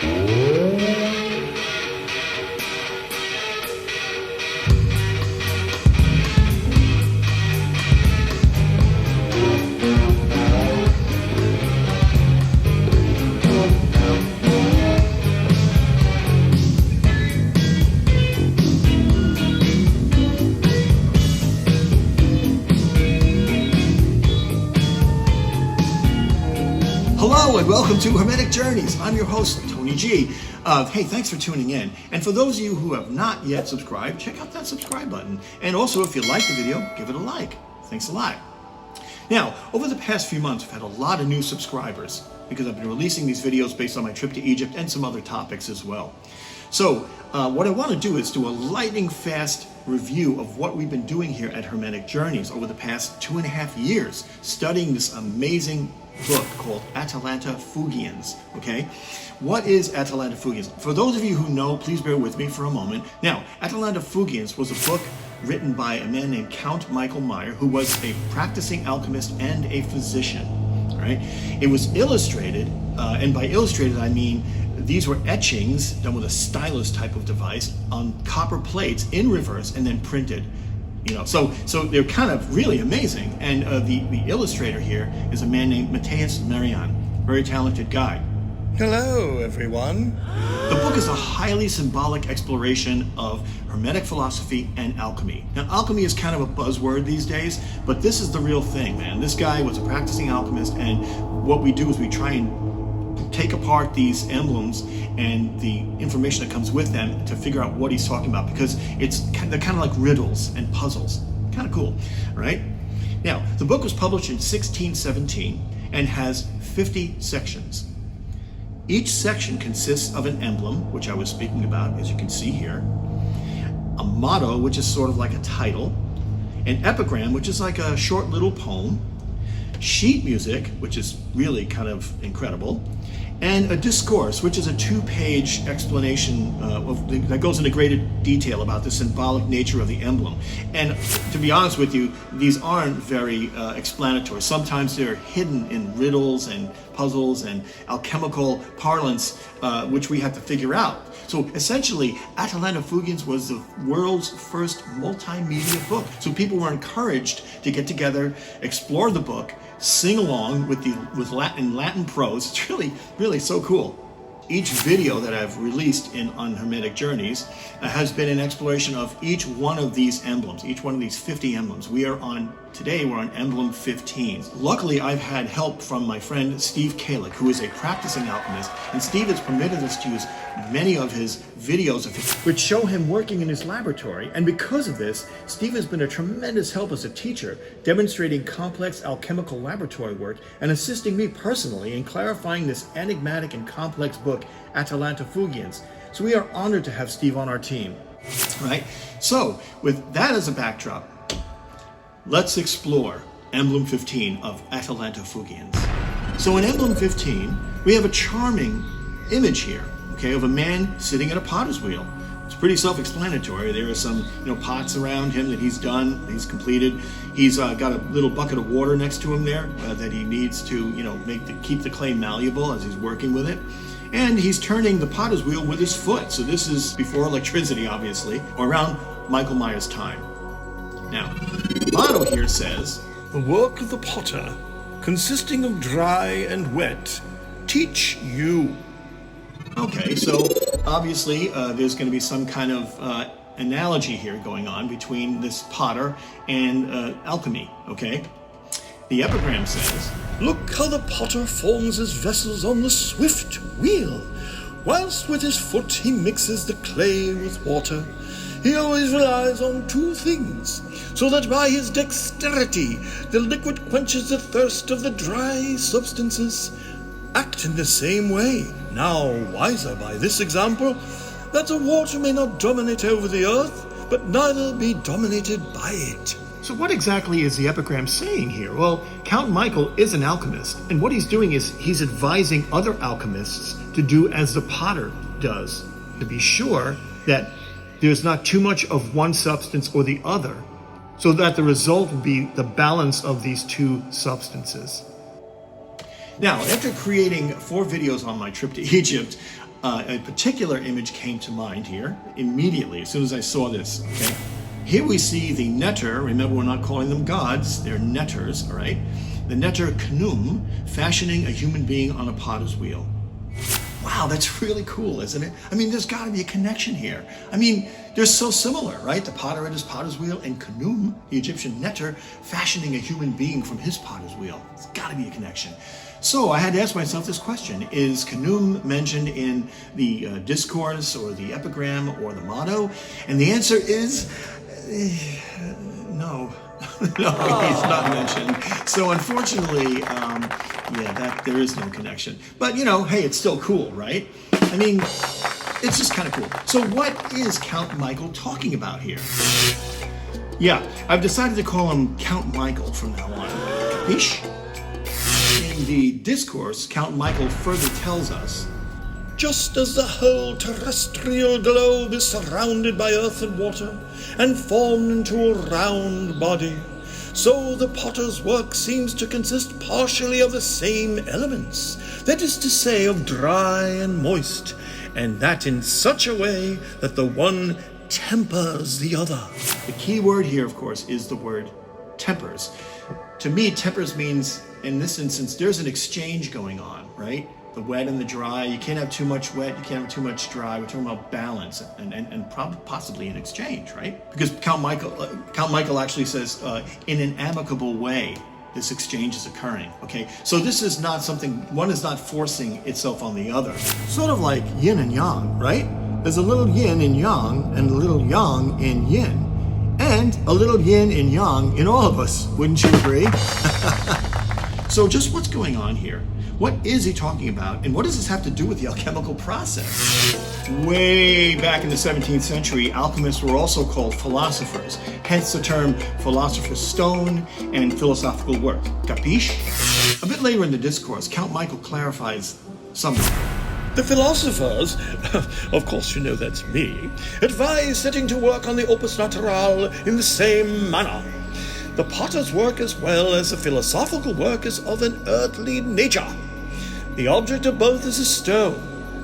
Hello and welcome to Hermetic Journeys. I'm your host, Tony G. Hey, thanks for tuning in. And for those of you who have not yet subscribed, check out that subscribe button. And also, if you like the video, give it a like. Thanks a lot. Now, over the past few months, I've had a lot of new subscribers because I've been releasing these videos based on my trip to Egypt and some other topics as well. So, what I want to do is do a lightning fast review of what we've been doing here at Hermetic Journeys over the past 2.5 years, studying this amazing book called Atalanta Fugiens. Okay, what is Atalanta Fugiens? For those of you who know, please bear with me for a moment. Now, Atalanta Fugiens was a book written by a man named Count Michael Maier, who was a practicing alchemist and a physician. All right, it was illustrated, and by illustrated I mean these were etchings done with a stylus type of device on copper plates in reverse and then printed. You know, so they're kind of really amazing. And the illustrator here is a man named Maier, very talented guy. Hello, everyone. The book is a highly symbolic exploration of Hermetic philosophy and alchemy. Now, alchemy is kind of a buzzword these days, but this is the real thing, man. This guy was a practicing alchemist, and what we do is we try and take apart these emblems and the information that comes with them to figure out what he's talking about, because they're kind of like riddles and puzzles. Kind of cool, right? Now, the book was published in 1617 and has 50 sections. Each section consists of an emblem, which I was speaking about, as you can see here, a motto, which is sort of like a title, an epigram, which is like a short little poem, sheet music, which is really kind of incredible, and a discourse, which is a 2-page explanation that goes into greater detail about the symbolic nature of the emblem. And to be honest with you, these aren't very explanatory. Sometimes they're hidden in riddles and puzzles and alchemical parlance, which we have to figure out. So essentially, Atalanta Fugiens was the world's first multimedia book. So people were encouraged to get together, explore the book, sing along with Latin prose. It's really so cool. Each video that I've released on Hermetic Journeys has been an exploration of each one of these emblems, each one of these 50 emblems. Today we're on Emblem 15. Luckily, I've had help from my friend Steve Kalick, who is a practicing alchemist, and Steve has permitted us to use many of his videos of his, which show him working in his laboratory. And because of this, Steve has been a tremendous help as a teacher, demonstrating complex alchemical laboratory work and assisting me personally in clarifying this enigmatic and complex book, Atalanta Fugiens. So we are honored to have Steve on our team. Right? So, with that as a backdrop, let's explore Emblem 15 of Atalanta Fugiens. So in Emblem 15, we have a charming image here, okay, of a man sitting at a potter's wheel. It's pretty self-explanatory. There are some, pots around him that he's completed. He's got a little bucket of water next to him there that he needs to, keep the clay malleable as he's working with it. And he's turning the potter's wheel with his foot. So this is before electricity, obviously, or around Michael Maier's time. Now, the motto here says, The work of the potter, consisting of dry and wet, teach you. Okay, so obviously there's going to be some kind of analogy here going on between this potter and alchemy, okay? The epigram says, Look how the potter forms his vessels on the swift wheel, whilst with his foot he mixes the clay with water. He always relies on 2 things, so that by his dexterity the liquid quenches the thirst of the dry substances. Act in the same way, now wiser by this example, that the water may not dominate over the earth, but neither be dominated by it. So what exactly is the epigram saying here? Well, Count Michael is an alchemist, and what he's doing is he's advising other alchemists to do as the potter does, to be sure that there's not too much of one substance or the other, so that the result will be the balance of these 2 substances. Now, after creating 4 videos on my trip to Egypt, a particular image came to mind here immediately as soon as I saw this. Okay, here we see the netter. Remember, we're not calling them gods; they're netters. All right, the netter Khnum fashioning a human being on a potter's wheel. Wow, that's really cool, isn't it? I mean, there's got to be a connection here. I mean, they're so similar, right? The potter at his potter's wheel, and Khnum, the Egyptian netter, fashioning a human being from his potter's wheel. There's got to be a connection. So I had to ask myself this question: is Khnum mentioned in the Discourse or the Epigram or the motto? And the answer is no. No, he's not mentioned. So unfortunately, there is no connection. But hey, it's still cool, right? I mean, it's just kind of cool. So what is Count Michael talking about here? Yeah, I've decided to call him Count Michael from now on. Capiche? In the Discourse, Count Michael further tells us, just as the whole terrestrial globe is surrounded by earth and water, and formed into a round body, so the potter's work seems to consist partially of the same elements, that is to say, of dry and moist, and that in such a way that the one tempers the other. The key word here, of course, is the word tempers. To me, tempers means, in this instance, there's an exchange going on, right? The wet and the dry. You can't have too much wet, you can't have too much dry. We're talking about balance and possibly an exchange, right? Because Count Michael actually says, in an amicable way, this exchange is occurring, okay? So this is not something, one is not forcing itself on the other. Sort of like yin and yang, right? There's a little yin in yang and a little yang in yin. And a little yin and yang in all of us, wouldn't you agree? So just what's going on here? What is he talking about, and what does this have to do with the alchemical process? Way back in the 17th century, alchemists were also called philosophers, hence the term philosopher's stone and philosophical work. Capiche? A bit later in the Discourse, Count Michael clarifies something. The philosophers, of course you know that's me, advise setting to work on the opus natural in the same manner. The potter's work as well as the philosophical work is of an earthly nature. The object of both is a stone.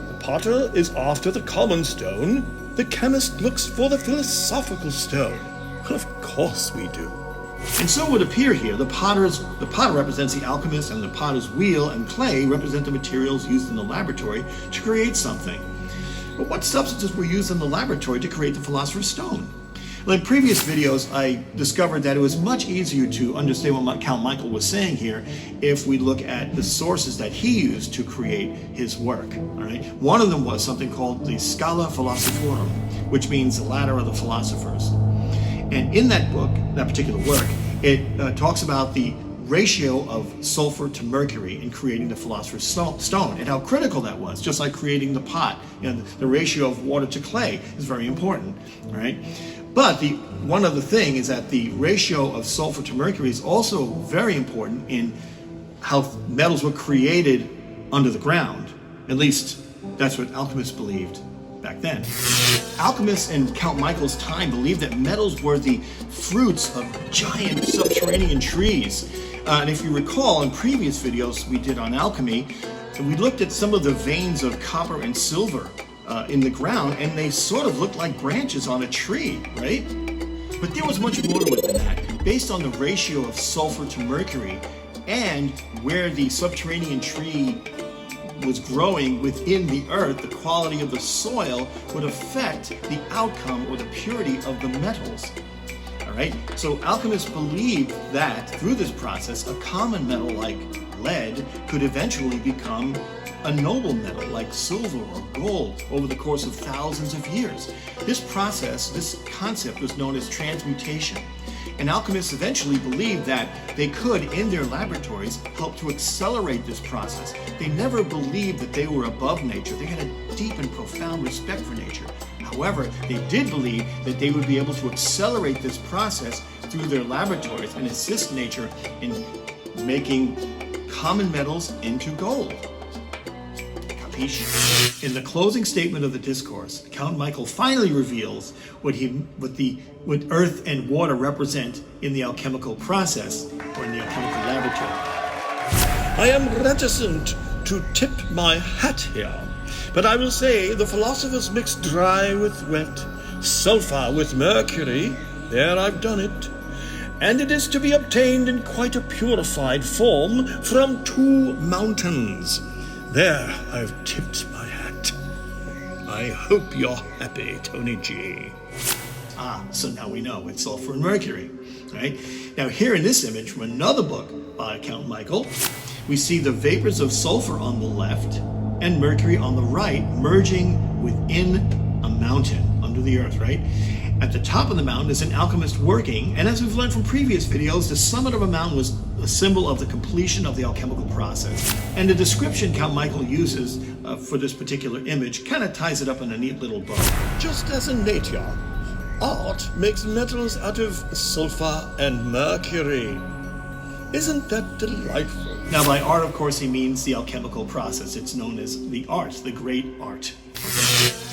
The potter is after the common stone. The chemist looks for the philosophical stone. Well, of course we do. And so it would appear here, the potter represents the alchemist, and the potter's wheel and clay represent the materials used in the laboratory to create something. But what substances were used in the laboratory to create the philosopher's stone? Well, in previous videos, I discovered that it was much easier to understand what Count Michael was saying here if we look at the sources that he used to create his work. All right, one of them was something called the Scala Philosophorum, which means the ladder of the philosophers. And in that book, that particular work, it talks about the ratio of sulfur to mercury in creating the philosopher's stone and how critical that was, just like creating the pot. The ratio of water to clay is very important, all right? But one other thing is that the ratio of sulfur to mercury is also very important in how metals were created under the ground. At least that's what alchemists believed back then. Alchemists in Count Michael's time believed that metals were the fruits of giant subterranean trees. And if you recall, in previous videos we did on alchemy, we looked at some of the veins of copper and silver in the ground, and they sort of looked like branches on a tree, right? But there was much more to it than that. Based on the ratio of sulfur to mercury and where the subterranean tree was growing within the earth, the quality of the soil would affect the outcome or the purity of the metals. All right? So alchemists believed that through this process, a common metal like lead could eventually become a noble metal like silver or gold over the course of thousands of years. This process, this concept was known as transmutation. And alchemists eventually believed that they could, in their laboratories, help to accelerate this process. They never believed that they were above nature. They had a deep and profound respect for nature. However, they did believe that they would be able to accelerate this process through their laboratories and assist nature in making common metals into gold. Capiche? In the closing statement of the Discourse, Count Michael finally reveals what earth and water represent in the alchemical process or in the alchemical laboratory. I am reticent to tip my hat here, but I will say the philosophers mix dry with wet, sulfur with mercury. There, I've done it. And it is to be obtained in quite a purified form from 2 mountains. There, I've tipped my hat. I hope you're happy, Tony G. So now we know it's sulfur and mercury, right? Now here in this image from another book by Count Michael, we see the vapors of sulfur on the left and mercury on the right merging within a mountain under the earth, right? At the top of the mountain is an alchemist working, and as we've learned from previous videos, the summit of a mountain was a symbol of the completion of the alchemical process. And the description Count Michael uses for this particular image kind of ties it up in a neat little bow. Just as in nature, art makes metals out of sulfur and mercury. Isn't that delightful? Now by art, of course, he means the alchemical process. It's known as the art, the great art.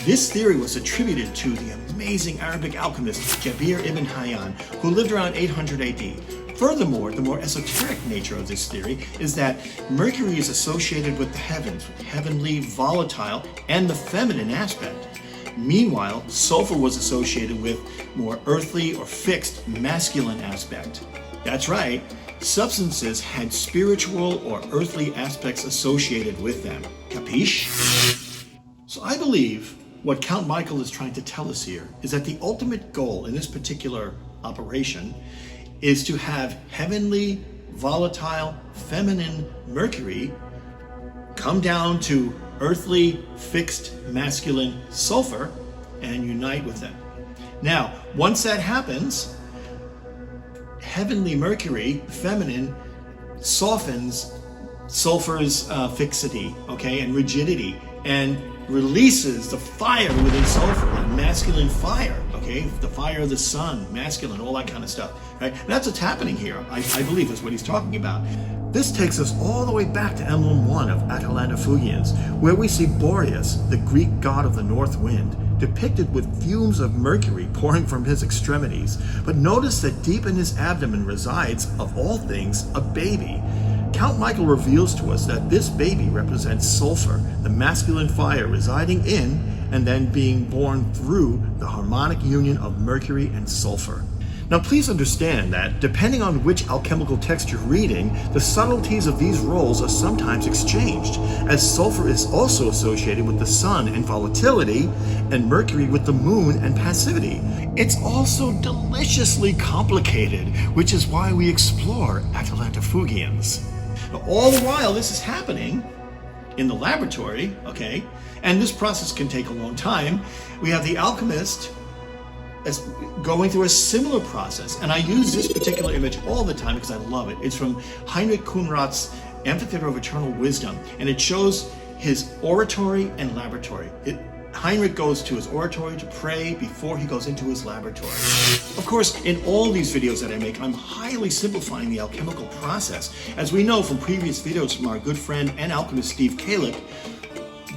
This theory was attributed to the amazing Arabic alchemist Jabir ibn Hayyan, who lived around 800 AD. Furthermore, the more esoteric nature of this theory is that Mercury is associated with the heavens, heavenly, volatile, and the feminine aspect. Meanwhile, sulfur was associated with more earthly or fixed masculine aspect. That's right, substances had spiritual or earthly aspects associated with them. Capiche? So I believe what Count Michael is trying to tell us here is that the ultimate goal in this particular operation is to have heavenly, volatile, feminine Mercury come down to earthly, fixed, masculine sulfur and unite with them. Now, once that happens, heavenly Mercury, feminine, softens sulfur's fixity, okay, and rigidity, and releases the fire within sulfur, like masculine fire, okay? The fire of the sun, masculine, all that kind of stuff, right? And that's what's happening here, I believe is what he's talking about. This takes us all the way back to Emblem 1 of Atalanta Fugiens, where we see Boreas, the Greek god of the north wind, depicted with fumes of mercury pouring from his extremities. But notice that deep in his abdomen resides, of all things, a baby. Count Michael reveals to us that this baby represents sulfur, the masculine fire residing in and then being born through the harmonic union of mercury and sulfur. Now please understand that depending on which alchemical text you're reading, the subtleties of these roles are sometimes exchanged, as sulfur is also associated with the sun and volatility, and mercury with the moon and passivity. It's also deliciously complicated, which is why we explore Atalanta Fugiens. Now, all the while this is happening in the laboratory, okay, and this process can take a long time, we have the alchemist as going through a similar process. And I use this particular image all the time because I love it. It's from Heinrich Kunradt's Amphitheater of Eternal Wisdom, and it shows his oratory and laboratory. Heinrich goes to his oratory to pray before he goes into his laboratory. Of course, in all these videos that I make, I'm highly simplifying the alchemical process. As we know from previous videos from our good friend and alchemist Steve Kalick,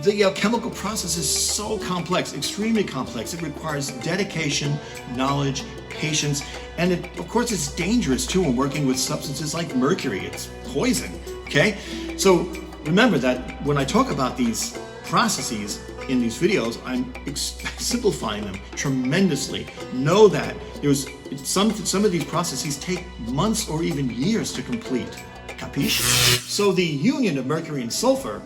the alchemical process is so complex, extremely complex. It requires dedication, knowledge, patience, and of course it's dangerous too when working with substances like mercury. It's poison, okay? So remember that when I talk about these processes in these videos, I'm simplifying them tremendously. Know that there's some of these processes take months or even years to complete. Capiche? So the union of mercury and sulfur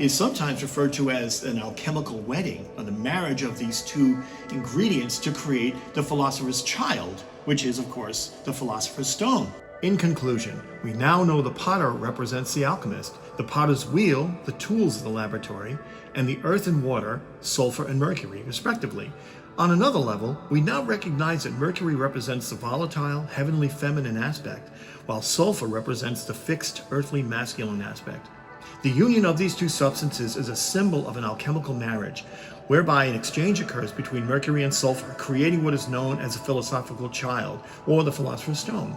is sometimes referred to as an alchemical wedding, or the marriage of these two ingredients to create the philosopher's child, which is, of course, the philosopher's stone. In conclusion, we now know the potter represents the alchemist, the potter's wheel, the tools of the laboratory, and the earth and water, sulfur and mercury, respectively. On another level, we now recognize that mercury represents the volatile, heavenly feminine aspect, while sulfur represents the fixed, earthly masculine aspect. The union of these two substances is a symbol of an alchemical marriage, whereby an exchange occurs between mercury and sulfur, creating what is known as a philosophical child, or the philosopher's stone.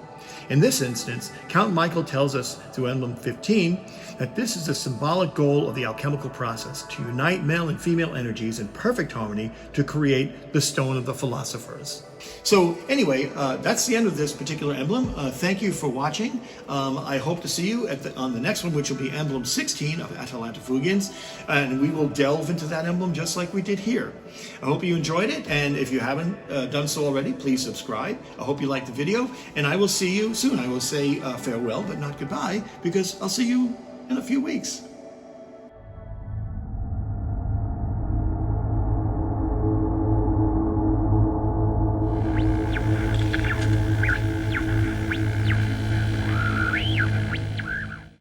In this instance, Count Michael tells us through Emblem 15 that this is the symbolic goal of the alchemical process, to unite male and female energies in perfect harmony to create the stone of the philosophers. So anyway, that's the end of this particular emblem. Thank you for watching. I hope to see you on the next one, which will be Emblem 16 of Atalanta Fugiens, and we will delve into that emblem just like we did here. I hope you enjoyed it, and if you haven't done so already, please subscribe. I hope you liked the video, and I will see you soon. I will say farewell, but not goodbye, because I'll see you in a few weeks.